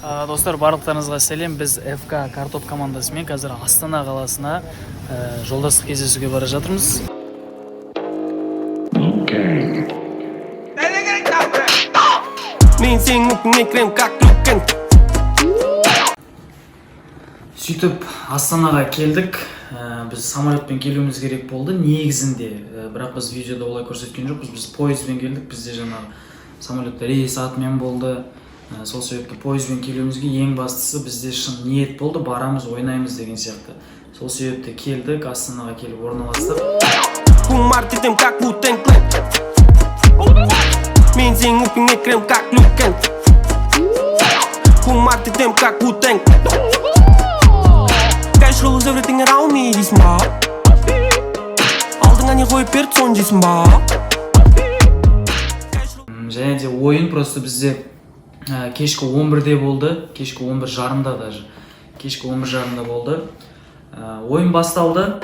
Достар, барлықтарыңызға сәлем. Біз ФК Картоп командасымен қазір Астана қаласына жолдастық кездесуге бара жатырмыз. Сөйтіп Астанаға келдік. Біз самолетпен келуіміз керек болды негізінде, бірақ біз видеода олай көрсеткен жоқпыз. Біз поездбен келдік. Бізде жаңағы самолетте рейс атымен болды. Сол себепті поездбен келуімізге ең бастысы бізде шын ниет болды, барамыз, ойнаймыз деген сияқты. Сол себепті келдік, Астанаға келіп орналастық. Және де ойын просто бізде кешкі 11-де болды, кешкі 11:30-да даже. Кешкі 11:30-да болды. Ойын басталды.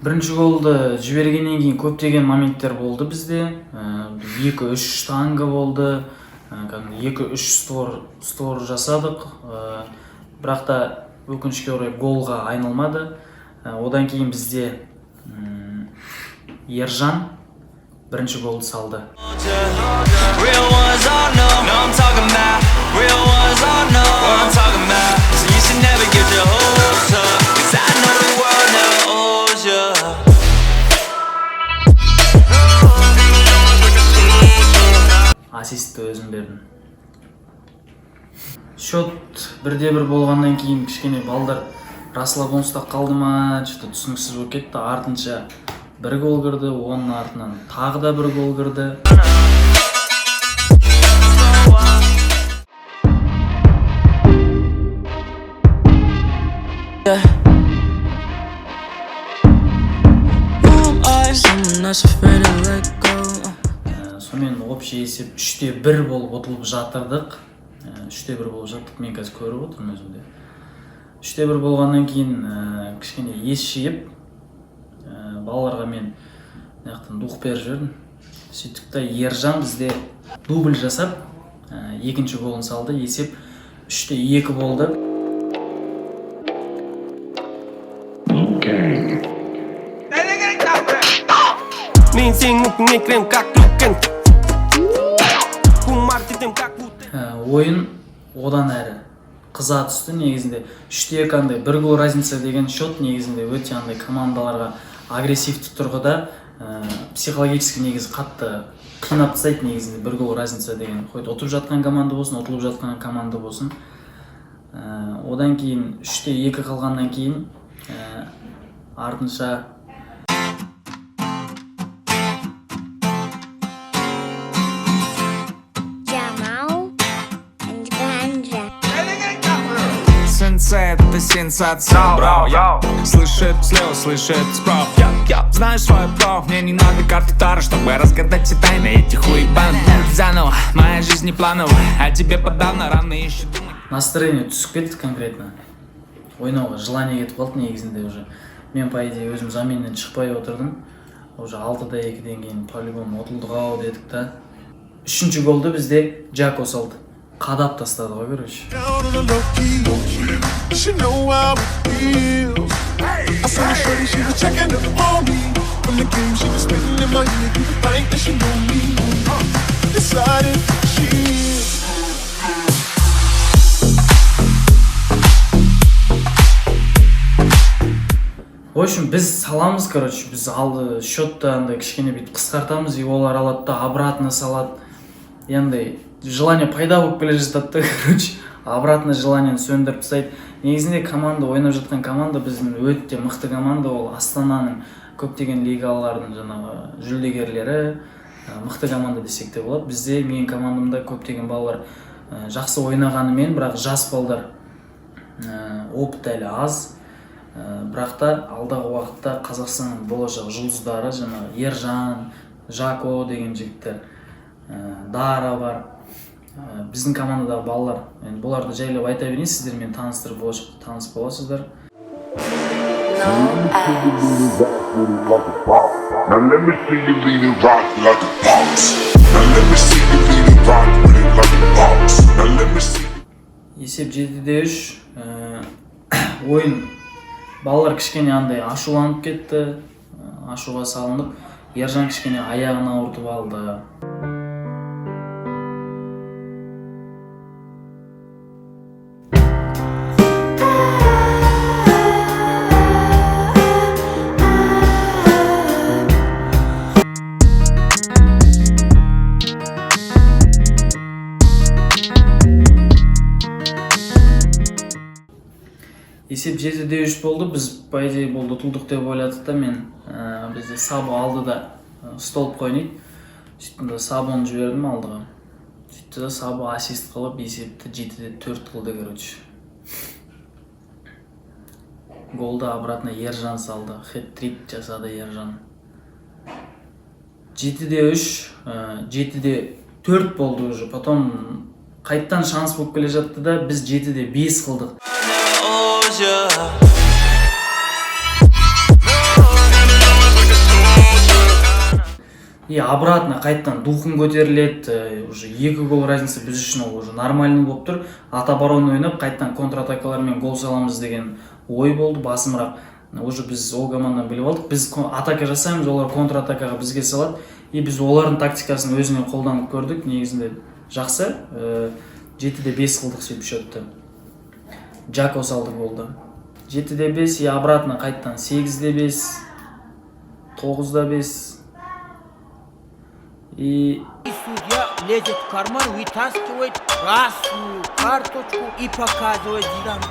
Бірінші голды жібергеннен кейін көптеген моменттер болды бізде. 2-3 танго болды. 2-3 стор жасадық. Бірақ та өкінішке орай голға айналмады. Одан кейін бізде Ержан бірінші голды салды. Ассистті өзім бердім. Шот 1-1 болғаннан кейін кішкене балдар расслабонста қалды ма, түсініксіз болып кетті. Артынша 1 гол кірді, оның артынан тағы да 1 гол кірді. Сонымен общий есеп 3-1 болып ұтылып жатырдық. 3-1 болып жаттық, мен қазір көріп отырмын өзімде. 3-1 болғаннан кейін кішкене ес жиып, балаларға мен дух беріп жүрдім. Сөйтіп та Ержан бізде дубль жасап, екінші голын салды. Есеп 3-2 болды. Ойын одан әрі қыза түсті. Негізінде 3-2 1 гол разница деген шот негізінде өте командаларға агрессивті тұрғыда психологически негізі қатты қинап тастайды. Негізінде 1 гол разница деген қойды. Ұтып жатқан команда болсын, ұтылып жатқан команда болсын. Одан кейін 3-2 қалғаннан кейін артынша это сенсация, бро. Слышит слева, слышит справа. Знаю свое право, мне не надо карты Тара, чтобы разгадать все тайны этих уебанов. Заново, моя жизнь не плановая, а тебе подавно рано еще думать. Настроение түсіп кетті конкретно. Ойнауға желание кетіп қалды негізінде уже. Мен по идее өзім заменнен шықпай отырдым. Уже 6-2-ден кейін по-любому ұтылдық-ау дедік та. 3-ші голды бізде Джако салды. Қадап тастады ғой, короче. В общем, біз саламыз, короче, біз алды счетты кішкене бит қысқартамыз, и олар алады да обратно салады. Енді желание пайда болып келе жатады, короче, обратно желаниені сөндіріп тастайды. негізінде команда ойнап жатқан команда біздің өте мықты команда, ол Астананың көптеген лигалардың жаңағы жүлдегерлері, мықты команда десек те болады. Бізде менің командамда көптеген балалар жақсы ойнағанымен, бірақ жас балдар опыт әлі аз. Бірақ та алдағы уақытта Қазақстанның болашақ жұлдыздары жаңағы Ержан, Жако деген жігіттер, Дара бар. Біздің командадағы балалар. Бұларды жайлап айта берейін, сіздермен таныстырып таныс боласыздар. Now let me see you lean and rock like a boss. Now let me see you lean and rock with it like a boss. Now let me see. Есеп 7-3. Ойын балалар кішкене андай ашуланып кетті, ашуға салынып, Ержан кішкене аяғын ауыртып алды. Есеп 7-3 болды. Біз по идее болды ұтылдық деп ойладық та, мен бізде Сабо алды да столып қойнайды. Сөйтті да Сабоны жібердім алдыға. Сөйтті да Сабо ассист қылып есепті 7-4 қылды, короче. Голды обратно Ержан салды. Хэт-трик жасады Ержан. 7-3, 7-4 болды уже. Потом қайттан шанс болып келе жатты да, біз 7-5 қылдық. И обратно қайттан духын көтеріледі, уже 2 гол разница біз үшін ол уже нормальный болып тұр. Ат-оборон ойнап, қайттан контратакалармен гол саламыз деген ой болды, басымырақ. Уже біз ол командадан біліп алдық, біз атака жасаймыз, олар контратакаға бізге салады. И біз олардың тактикасын өзіне қолданып көрдік, негізінде жақсы. 7-5 қылдық сөйтіп счетті. Жако салды голды. 7-5 и обратно қайттан 8-5, 9-5. И судья лезет в карман, вытаскивает красную карточку и показывает Зидану.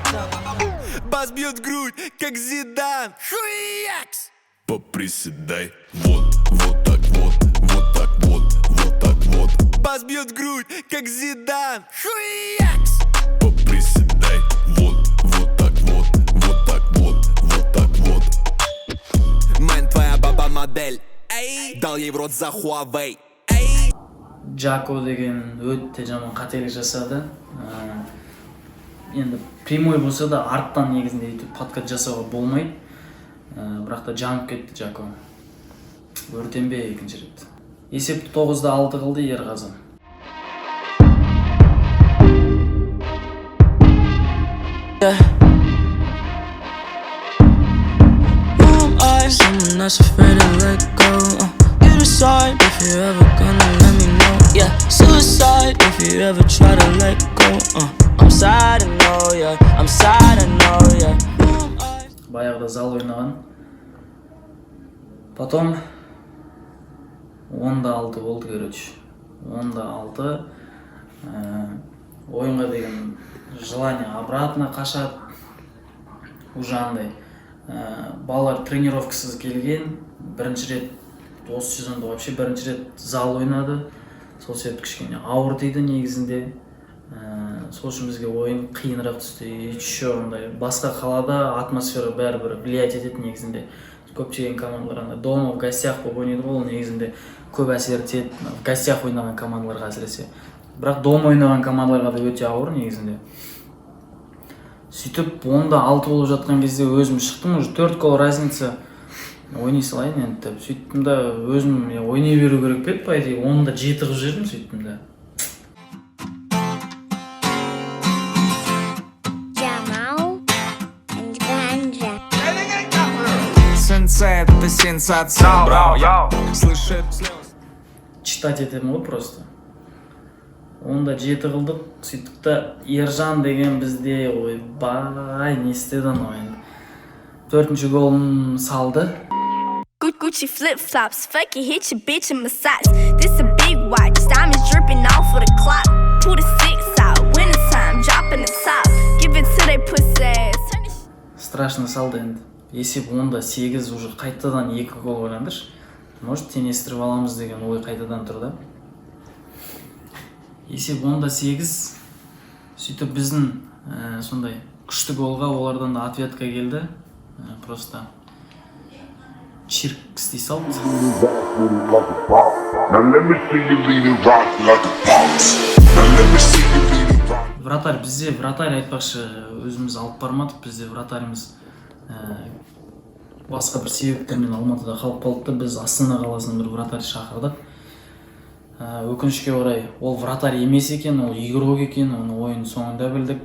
Бас бьет в грудь, как Зидан. Шуякс! Поприседай, вот, вот так вот, вот так вот, вот так вот. Бас бьет в грудь, как Зидан. Шуякс! Поприседай, вот, вот так вот, вот так вот, вот так вот. Мэн, твоя баба модель, эй, дал ей в рот за Huawei. Жако деген өте жаман қателік жасады. Енді прямой болса да арттан негізінде өйтіп подкат жасауға болмайды. Бірақ та жанып кетті Жако. Өртенбе екінші рет. Есепті 9-6 қылды Ерғазы. Someone that's afraid to let go. You decide if you're ever gonna let me know. Yeah, suicide if you ever try to let go. I'm sad, I know, yeah. I'm sad, I know, yeah. Баяғыда зал ойнаған. Потом 10-6 болды, короче. 10-6. Ойынға деген желание обратно қашады. Уже андай. Балалар тренировкасыз келген. Бірінші рет осы сезонда вообще бірінші рет зал ойнады. Сол себепті кішкене ауыр тиді негізінде. Сол үшін бізге ойын қиынырақ түсті. Еще ондай басқа қалада атмосфера бәрібір влиять етеді негізінде. Көптеген командалар дома в гостях болып ойнайды, ол негізінде көп әсер етеді. В гостях ойнаған командаларға әсіресе. Бірақ дома ойнаған командаларға да өте ауыр негізінде. Сөйтіп 10-6 болып жатқан кезде өзім шықтым, уже 4 гол разница. Ойнай салайын енді деп. Сөйттім да өзім ойнай беру керек пе еді, по идее 10-7 қылып жібердім, сөйттім да. Сенсей, это сенсация, бро. Слышит слез. Читать етемін ғой просто. 10-7 қылдық, сөйттік та Ержан деген бізде ойбай не істеді ойын. 4-ші голын салды. Gucci flip-flops, fuck it, hit your bitch in massage. This a big watch, diamonds dripping off of the clock. Pull the 6 out, winter time, dropping the top. Give it to they pussy. страшно салды енді. Есеп 10-8 уже қайтадан 2 гол ойнадыршы. Может, теңестіріп аламыз деген ой қайтадан тұрды. Есеп 10-8. Сөйтіп біздің сондай күшті голға олардан да ответка келді. Просто чирк істей салды. Now let me see you lean and rock like a boss. Now let me see you lean and rock. Вратарь, бізде вратарь айтпақшы өзіміз алып бармадық. Бізде вратарымыз басқа бір себептермен Алматыда қалып қалды. Біз Астана қаласынан бір вратарь шақырдық. Өкінішке орай ол вратарь емес екен, ол игрок екен, оны ойын соңында білдік.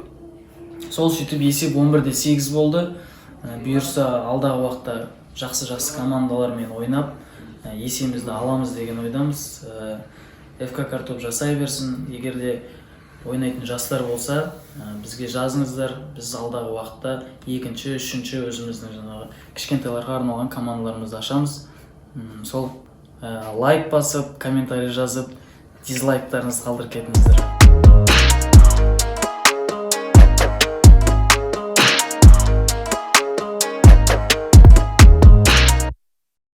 Сол сөйтіп есеп 11-8 болды. Бұйырса алдағы уақытта жақсы командалармен ойнап, есемізді аламыз деген ойдамыз. ФК Картоп жасай берсін. Егерде ойнайтын жастар болса, бізге жазыңыздар. Біз алдағы уақытта 2-ші, 3-ші өзіміздің жаңағы кішкентайларға арналған командаларымызды ашамыз. Сол лайк басып, комментарий жазып, дизлайктарыңызды қалдырып кетіңіздер.